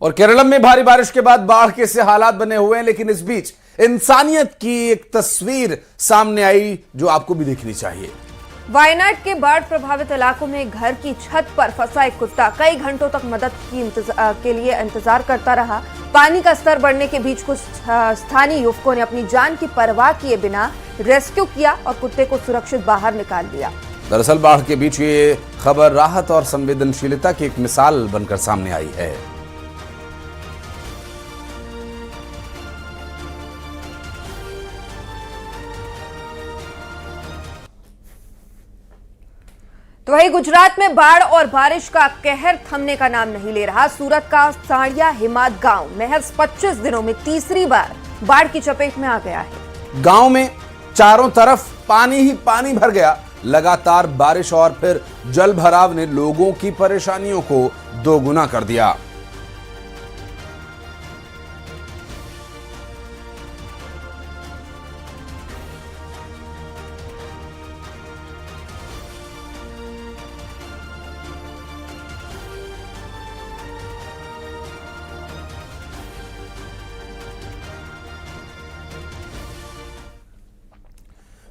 और केरल में भारी बारिश के बाद बाढ़ के से हालात बने हुए हैं, लेकिन इस बीच इंसानियत की एक तस्वीर सामने आई जो आपको भी देखनी चाहिए। वायनाड के बाढ़ प्रभावित इलाकों में घर की छत पर फंसा एक कुत्ता कई घंटों तक मदद के लिए इंतजार करता रहा। पानी का स्तर बढ़ने के बीच कुछ स्थानीय युवकों ने अपनी जान की परवाह किए बिना रेस्क्यू किया और कुत्ते को सुरक्षित बाहर निकाल लिया। दरअसल बाढ़ के बीच ये खबर राहत और संवेदनशीलता की एक मिसाल बनकर सामने आई है। तो वहीं गुजरात में बाढ़ और बारिश का कहर थमने का नाम नहीं ले रहा। सूरत का साड़िया हिमाद गांव महज 25 दिनों में तीसरी बार बाढ़ की चपेट में आ गया है। गांव में चारों तरफ पानी ही पानी भर गया। लगातार बारिश और फिर जल भराव ने लोगों की परेशानियों को दोगुना कर दिया।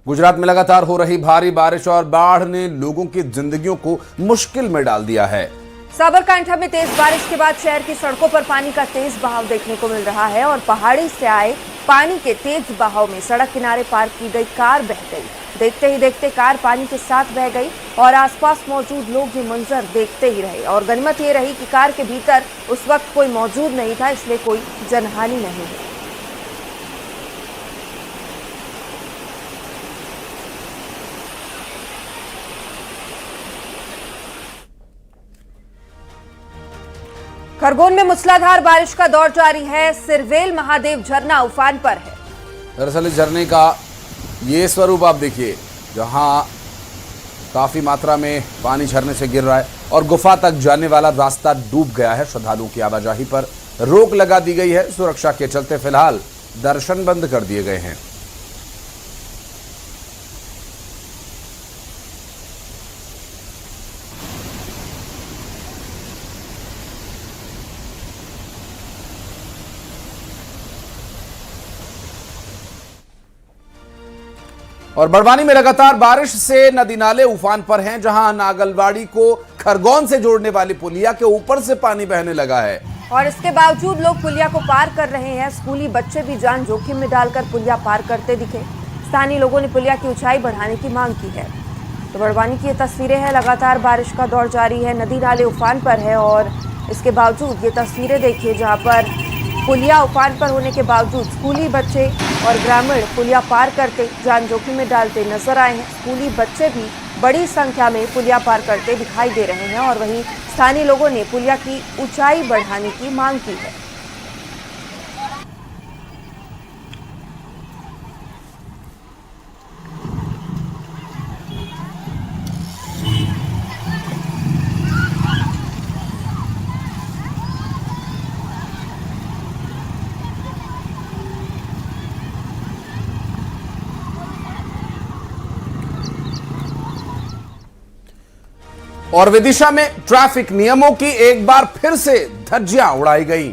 गुजरात में लगातार हो रही भारी बारिश और बाढ़ ने लोगों की जिंदगियों को मुश्किल में डाल दिया है। साबरकांठा में तेज बारिश के बाद शहर की सड़कों पर पानी का तेज बहाव देखने को मिल रहा है और पहाड़ी से आए पानी के तेज बहाव में सड़क किनारे पार्क की गई कार बह गई। देखते ही देखते कार पानी के साथ बह गई और आसपास मौजूद लोग ये मंजर देखते ही रहे। और गनीमत ये रही कि कार के भीतर उस वक्त कोई मौजूद नहीं था, इसलिए कोई जनहानि नहीं हुई। खरगोन में मूसलाधार बारिश का दौर जारी है। सिरवेल महादेव झरना उफान पर है। दरअसल इस झरने का ये स्वरूप आप देखिए, जहां काफी मात्रा में पानी झरने से गिर रहा है और गुफा तक जाने वाला रास्ता डूब गया है। श्रद्धालुओं की आवाजाही पर रोक लगा दी गई है। सुरक्षा के चलते फिलहाल दर्शन बंद कर दिए गए हैं। और बड़वानी में लगातार बारिश से नदी नाले उफान पर हैं, जहां नागलवाड़ी को खरगोन से जोड़ने वाली पुलिया के ऊपर से पानी बहने लगा है और इसके बावजूद लोग पुलिया को पार कर रहे हैं। स्कूली बच्चे भी जान जोखिम में डालकर पुलिया पार करते दिखे। स्थानीय लोगों ने पुलिया की ऊंचाई बढ़ाने की मांग की है। तो बड़वानी की ये तस्वीरें हैं। लगातार बारिश का दौर जारी है, नदी नाले उफान पर है और इसके बावजूद ये तस्वीरें देखिए, जहाँ पर पुलिया उफान पर होने के बावजूद स्कूली बच्चे और ग्रामीण पुलिया पार करते जान जोखिम में डालते नजर आए हैं। स्कूली बच्चे भी बड़ी संख्या में पुलिया पार करते दिखाई दे रहे हैं और वहीं स्थानीय लोगों ने पुलिया की ऊंचाई बढ़ाने की मांग की है। और विदिशा में ट्रैफिक नियमों की एक बार फिर से धज्जियां उड़ाई गई।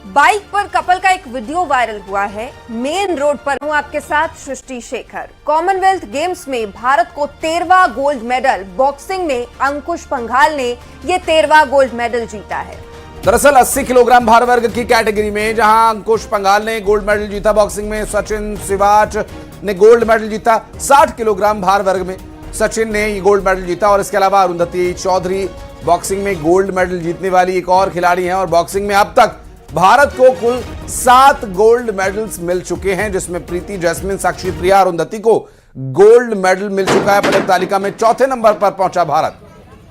बाइक पर कपल का एक वीडियो वायरल हुआ है। मेन रोड पर हूं आपके साथ सृष्टि शेखर। कॉमनवेल्थ गेम्स में भारत को 13वां गोल्ड मेडल। बॉक्सिंग में अंकुश पंघाल ने ये 13वां गोल्ड मेडल जीता है। दरअसल 80 किलोग्राम भार वर्ग की कैटेगरी में जहां अंकुश पंघाल ने गोल्ड मेडल जीता, बॉक्सिंग में सचिन सिवाच ने गोल्ड मेडल जीता। 60 किलोग्राम भार वर्ग में सचिन ने ये गोल्ड मेडल जीता और इसके अलावा अरुंधति चौधरी बॉक्सिंग में गोल्ड मेडल जीतने वाली एक और खिलाड़ी हैं। और बॉक्सिंग में अब तक भारत को कुल 7 गोल्ड मेडल्स मिल चुके हैं, जिसमें प्रीति, जैस्मिन, साक्षी, प्रिया, अरुंधति को गोल्ड मेडल मिल चुका है। पदक तालिका में चौथे नंबर पर पहुंचा भारत।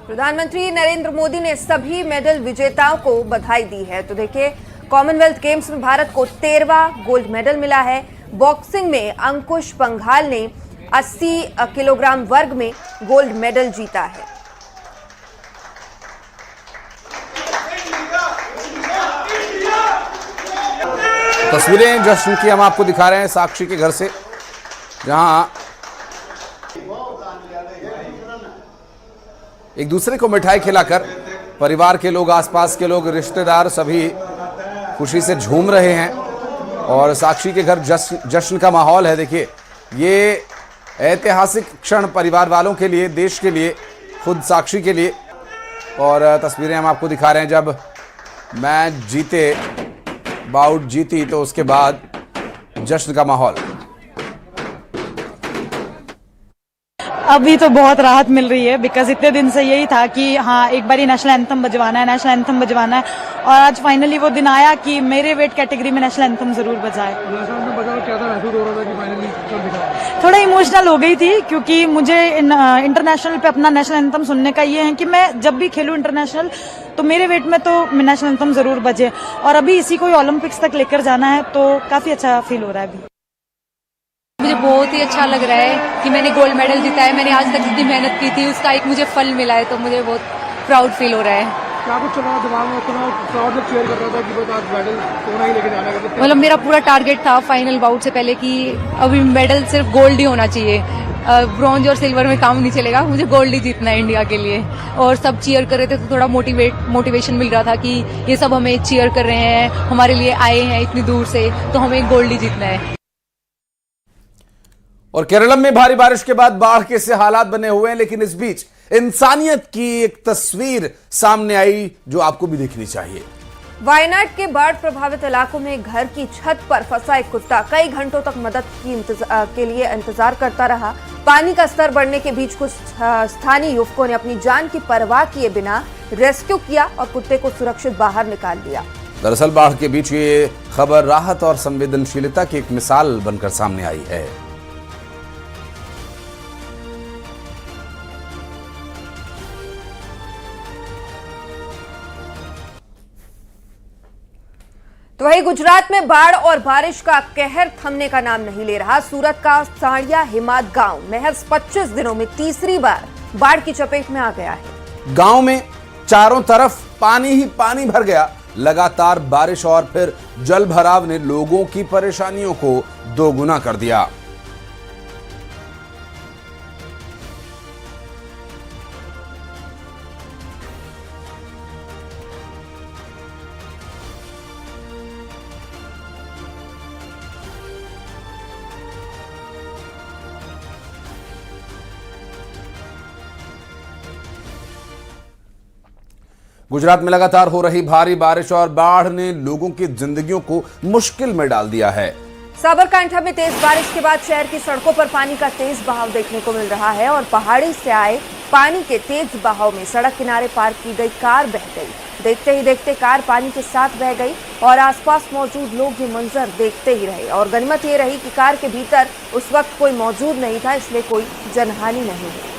प्रधानमंत्री नरेंद्र मोदी ने सभी मेडल विजेताओं को बधाई दी है। तो देखिए, कॉमनवेल्थ गेम्स में भारत को 13वां गोल्ड मेडल मिला है। बॉक्सिंग में अंकुश पंघाल ने 80 किलोग्राम वर्ग में गोल्ड मेडल जीता है। तस्वीरें जश्न की हम आपको दिखा रहे हैं साक्षी के घर से, जहां एक दूसरे को मिठाई खिलाकर परिवार के लोग, आसपास के लोग, रिश्तेदार सभी खुशी से झूम रहे हैं और साक्षी के घर जश्न का माहौल है। देखिए, ये ऐतिहासिक क्षण परिवार वालों के लिए, देश के लिए, खुद साक्षी के लिए। और तस्वीरें हम आपको दिखा रहे हैं जब मैच जीते, बाउट जीती तो उसके बाद जश्न का माहौल। अभी तो बहुत राहत मिल रही है बिकॉज इतने दिन से यही था कि हाँ एक बार नेशनल एंथम बजवाना है, नेशनल एंथम बजवाना है, और आज फाइनली वो दिन आया कि मेरे वेट कैटेगरी में नेशनल एंथम जरूर बजाए। थोड़ा इमोशनल हो गई थी क्योंकि मुझे इंटरनेशनल पे अपना नेशनल एंथम सुनने का ये है कि मैं जब भी खेलूं इंटरनेशनल तो मेरे वेट में तो नेशनल एंथम जरूर बजे, और अभी इसी को ओलंपिक्स तक लेकर जाना है तो काफी अच्छा फील हो रहा है। अभी मुझे बहुत ही अच्छा लग रहा है कि मैंने गोल्ड मेडल जीता है। मैंने आज तक जितनी मेहनत की थी उसका एक मुझे फल मिला है, तो मुझे बहुत प्राउड फील हो रहा है। क्या कुछ चला दिमाग में, क्राउड से चीयर कर रहा था कि बस आज मेडल सोना ही लेके जाना है? मतलब मेरा पूरा टारगेट था फाइनल बाउट से पहले कि अभी मेडल सिर्फ गोल्ड ही होना चाहिए, ब्रॉन्ज और सिल्वर में काम नहीं चलेगा, मुझे गोल्ड ही जीतना है इंडिया के लिए। और सब चीयर कर रहे थे तो थोड़ा मोटिवेशन मिल रहा था कि ये सब हमें चीयर कर रहे हैं, हमारे लिए आए हैं इतनी दूर से, तो हमें गोल्ड ही जीतना है। और केरलम में भारी बारिश के बाद बाढ़ के से हालात बने हुए हैं, लेकिन इस बीच इंसानियत की एक तस्वीर सामने आई जो आपको भी देखनी चाहिए। वायनाड के बाढ़ प्रभावित इलाकों में घर की छत पर फंसा एक कुत्ता कई घंटों तक मदद के लिए इंतजार करता रहा। पानी का स्तर बढ़ने के बीच कुछ स्थानीय युवकों ने अपनी जान की परवाह किए बिना रेस्क्यू किया और कुत्ते को सुरक्षित बाहर निकाल लिया। दरअसल बाढ़ के बीच ये खबर राहत और संवेदनशीलता की एक मिसाल बनकर सामने आई है। तो वही गुजरात में बाढ़ और बारिश का कहर थमने का नाम नहीं ले रहा। सूरत का साड़िया हिमाद गांव महज 25 दिनों में तीसरी बार बाढ़ की चपेट में आ गया है। गांव में चारों तरफ पानी ही पानी भर गया। लगातार बारिश और फिर जल भराव ने लोगों की परेशानियों को दोगुना कर दिया। गुजरात में लगातार हो रही भारी बारिश और बाढ़ ने लोगों की जिंदगियों को मुश्किल में डाल दिया है। साबरकांठा में तेज बारिश के बाद शहर की सड़कों पर पानी का तेज बहाव देखने को मिल रहा है और पहाड़ी से आए पानी के तेज बहाव में सड़क किनारे पार्क की गई कार बह गई। देखते ही देखते कार पानी के साथ बह गई और आसपास मौजूद लोग ये मंजर देखते ही रहे। और गनीमत ये रही कि कार के भीतर उस वक्त कोई मौजूद नहीं था, इसलिए कोई जनहानि नहीं हुई।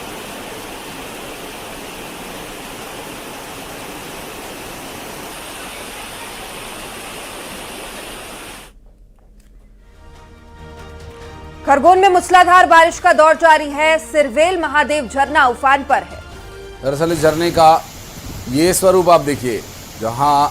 खरगोन में मूसलाधार बारिश का दौर जारी है। सिरवेल महादेव झरना उफान पर है। दरअसल इस झरने का ये स्वरूप आप देखिए, जहां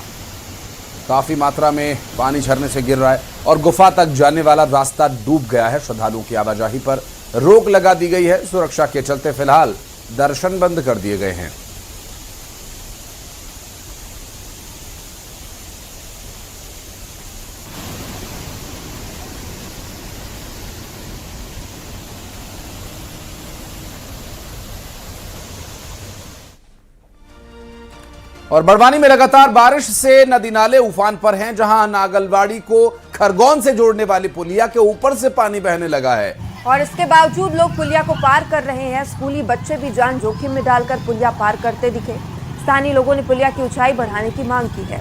काफी मात्रा में पानी झरने से गिर रहा है और गुफा तक जाने वाला रास्ता डूब गया है। श्रद्धालुओं की आवाजाही पर रोक लगा दी गई है। सुरक्षा के चलते फिलहाल दर्शन बंद कर दिए गए हैं। और बड़वानी में लगातार बारिश से नदी नाले उफान पर हैं, जहां नागलवाड़ी को खरगोन से जोड़ने वाली पुलिया के ऊपर से पानी बहने लगा है और इसके बावजूद लोग पुलिया को पार कर रहे हैं। स्कूली बच्चे भी जान जोखिम में डालकर पुलिया पार करते दिखे। स्थानीय लोगों ने पुलिया की ऊंचाई बढ़ाने की मांग की है।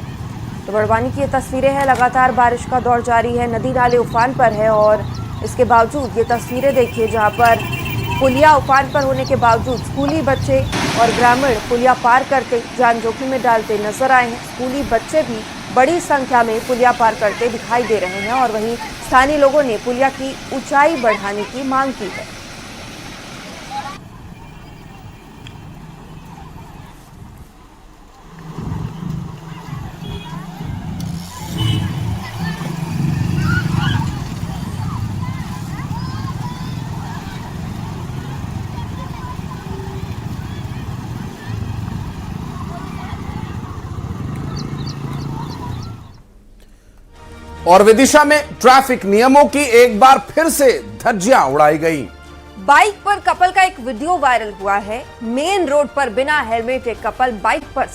तो बड़वानी की ये तस्वीरें हैं। लगातार बारिश का दौर जारी है, नदी नाले उफान पर है और इसके बावजूद ये तस्वीरें देखिए जहाँ पर पुलिया उफान पर होने के बावजूद स्कूली बच्चे और ग्रामीण पुलिया पार करते जान जोखिम में डालते नजर आए हैं। स्कूली बच्चे भी बड़ी संख्या में पुलिया पार करते दिखाई दे रहे हैं और वहीं स्थानीय लोगों ने पुलिया की ऊंचाई बढ़ाने की मांग की है। और विदिशा में ट्रैफिक नियमों की एक बार फिर से धज्जियां उड़ाई गई। बाइक पर कपल का एक वीडियो वायरल हुआ है। मेन रोड पर बिना हेलमेट एक कपल बाइक पर